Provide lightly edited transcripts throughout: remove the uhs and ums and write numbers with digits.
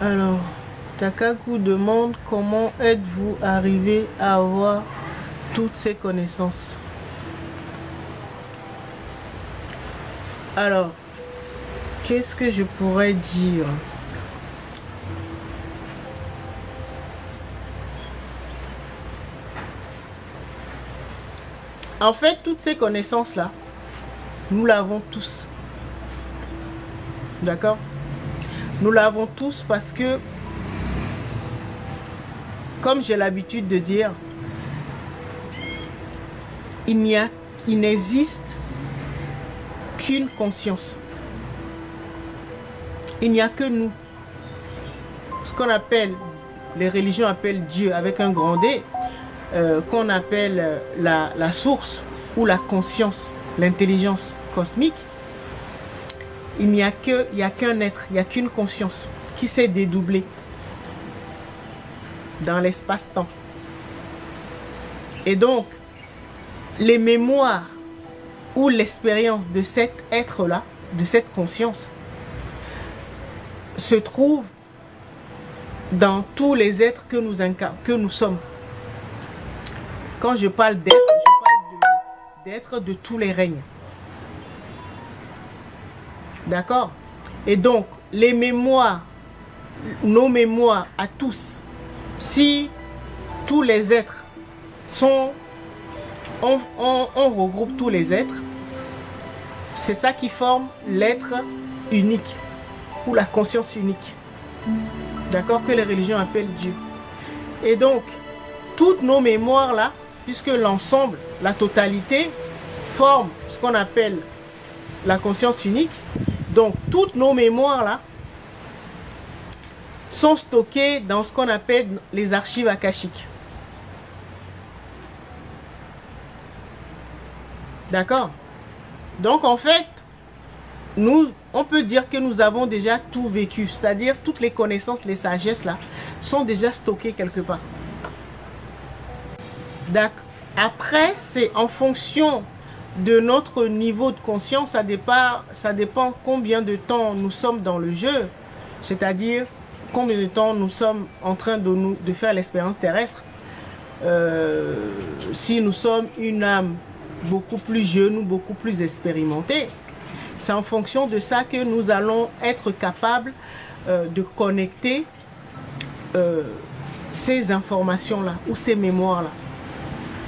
Alors, Takaku demande comment êtes-vous arrivé à avoir toutes ces connaissances. Alors, qu'est-ce que je pourrais dire? En fait, toutes ces connaissances-là, nous l'avons tous. D'accord? Nous l'avons tous parce que, comme j'ai l'habitude de dire, il n'existe qu'une conscience. Il n'y a que nous. Ce qu'on appelle, les religions appellent Dieu avec un grand D, qu'on appelle la source ou la conscience, l'intelligence cosmique. Il n'y a qu'un être, il n'y a qu'une conscience qui s'est dédoublée dans l'espace-temps. Et donc, les mémoires ou l'expérience de cet être-là, de cette conscience, se trouvent dans tous les êtres que nous sommes. Quand je parle d'être, je parle d'être de tous les règnes. D'accord? Et donc, les mémoires, nos mémoires à tous, si tous les êtres sont, on regroupe tous les êtres, c'est ça qui forme l'être unique ou la conscience unique. D'accord? Que les religions appellent Dieu. Et donc, toutes nos mémoires là, puisque l'ensemble, la totalité, forme ce qu'on appelle la conscience unique, donc toutes nos mémoires là sont stockées dans ce qu'on appelle les archives akashiques. D'accord? Donc en fait, on peut dire que nous avons déjà tout vécu, c'est-à-dire toutes les connaissances, les sagesses là, sont déjà stockées quelque part. D'accord. Après, c'est en fonction de notre niveau de conscience, ça dépend combien de temps nous sommes dans le jeu, c'est-à-dire combien de temps nous sommes en train de faire l'expérience terrestre. Si nous sommes une âme beaucoup plus jeune ou beaucoup plus expérimentée, c'est en fonction de ça que nous allons être capables de connecter ces informations-là ou ces mémoires-là.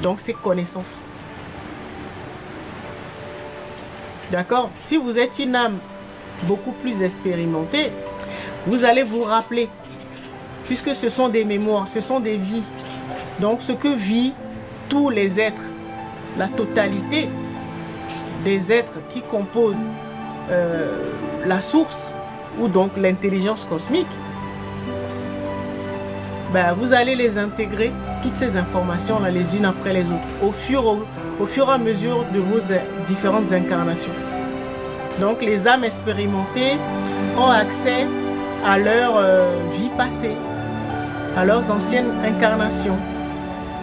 Donc ces connaissances. D'accord? Si vous êtes une âme beaucoup plus expérimentée, vous allez vous rappeler, puisque ce sont des mémoires, ce sont des vies. Donc ce que vivent tous les êtres, la totalité des êtres qui composent la source ou donc l'intelligence cosmique, ben, vous allez les intégrer, toutes ces informations-là, les unes après les autres, au fur et à mesure de vos différentes incarnations. Donc, les âmes expérimentées ont accès à leur vie passée, à leurs anciennes incarnations.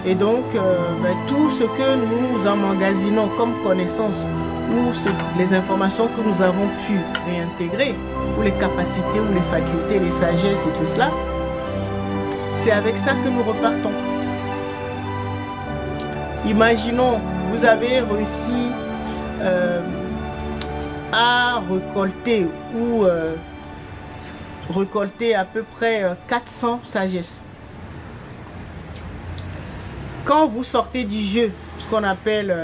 Et donc, ben, tout ce que nous emmagasinons comme connaissances, ou les informations que nous avons pu réintégrer, ou les capacités, ou les facultés, les sagesses et tout cela, c'est avec ça que nous repartons. Imaginons, vous avez réussi à récolter ou récolter à peu près 400 sagesses. Quand vous sortez du jeu, ce qu'on appelle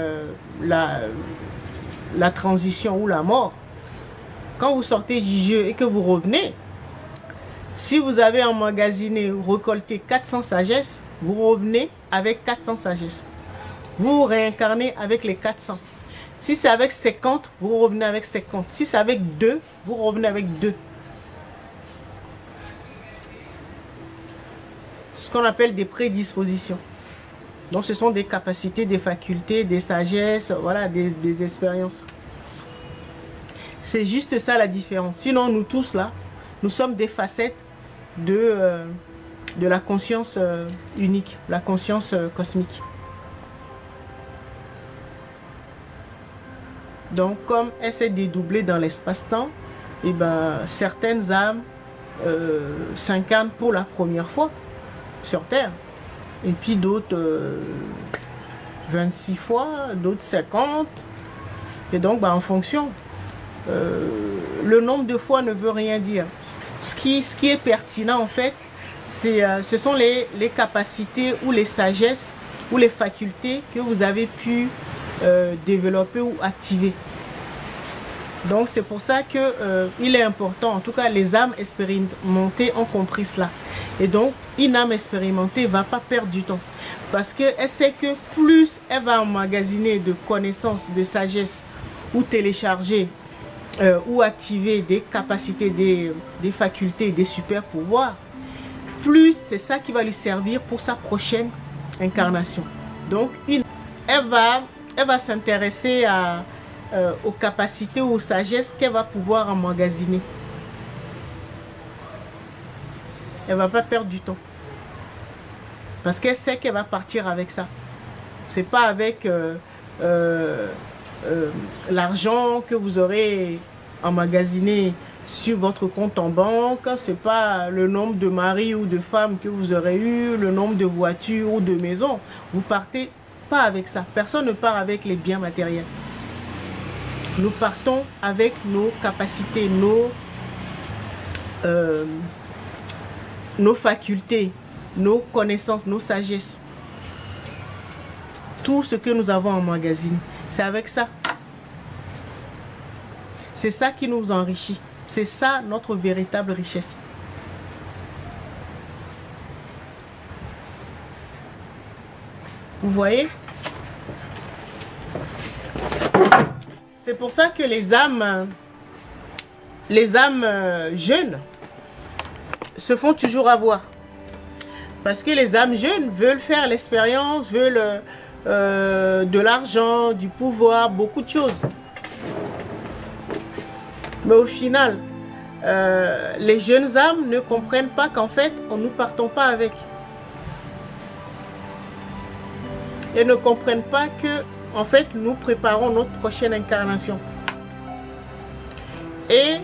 la transition ou la mort, quand vous sortez du jeu et que vous revenez, si vous avez emmagasiné, récolté 400 sagesses, vous revenez avec 400 sagesses. Vous réincarnez avec les 400. Si c'est avec 50, vous revenez avec 50. Si c'est avec 2, vous revenez avec 2. Ce qu'on appelle des prédispositions. Donc ce sont des capacités, des facultés, des sagesses, voilà, des expériences. C'est juste ça la différence. Sinon nous tous là, nous sommes des facettes de la conscience unique, la conscience cosmique. Donc comme elle s'est dédoublée dans l'espace-temps, et ben, certaines âmes s'incarnent pour la première fois sur Terre. Et puis d'autres 26 fois, d'autres 50. Et donc, en fonction, le nombre de fois ne veut rien dire. Ce qui est pertinent, en fait, ce sont les capacités ou les sagesses ou les facultés que vous avez pu développer ou activer. Donc, c'est pour ça qu'il est important, en tout cas, les âmes expérimentées ont compris cela. Et donc, une âme expérimentée ne va pas perdre du temps. Parce qu'elle sait que plus elle va emmagasiner de connaissances, de sagesse, ou télécharger ou activer des capacités, des facultés, des super pouvoirs, plus c'est ça qui va lui servir pour sa prochaine incarnation. Donc, elle va s'intéresser aux capacités ou aux sagesses qu'elle va pouvoir emmagasiner. Elle ne va pas perdre du temps. Parce qu'elle sait qu'elle va partir avec ça. C'est pas avec l'argent que vous aurez emmagasiné sur votre compte en banque, c'est pas le nombre de maris ou de femmes que vous aurez eu, le nombre de voitures ou de maisons. Vous partez pas avec ça. Personne ne part avec les biens matériels. Nous partons avec nos capacités, nos facultés, nos connaissances, nos sagesses. Tout ce que nous avons emmagasiné, c'est avec ça. C'est ça qui nous enrichit. C'est ça notre véritable richesse. Vous voyez? C'est pour ça que les âmes jeunes se font toujours avoir. Parce que les âmes jeunes veulent faire l'expérience, veulent de l'argent, du pouvoir, beaucoup de choses. Mais au final, les jeunes âmes ne comprennent pas qu'en fait, nous ne partons pas avec. Et ne comprennent pas que, en fait, nous préparons notre prochaine incarnation. Et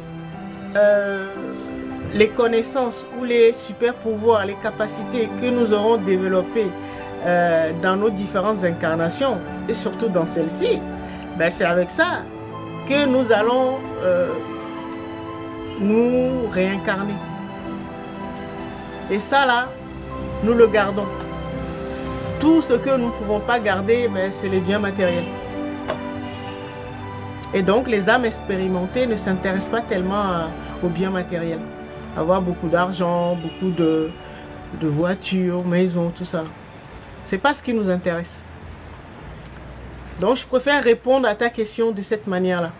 les connaissances ou les super pouvoirs, les capacités que nous aurons développées dans nos différentes incarnations, et surtout dans celle-ci, ben c'est avec ça que nous allons nous réincarner. Et ça là, nous le gardons. Tout ce que nous ne pouvons pas garder, ben, c'est les biens matériels. Et donc les âmes expérimentées ne s'intéressent pas tellement aux biens matériels. Avoir beaucoup d'argent, beaucoup de voitures, maisons, tout ça. C'est pas ce qui nous intéresse. Donc je préfère répondre à ta question de cette manière-là.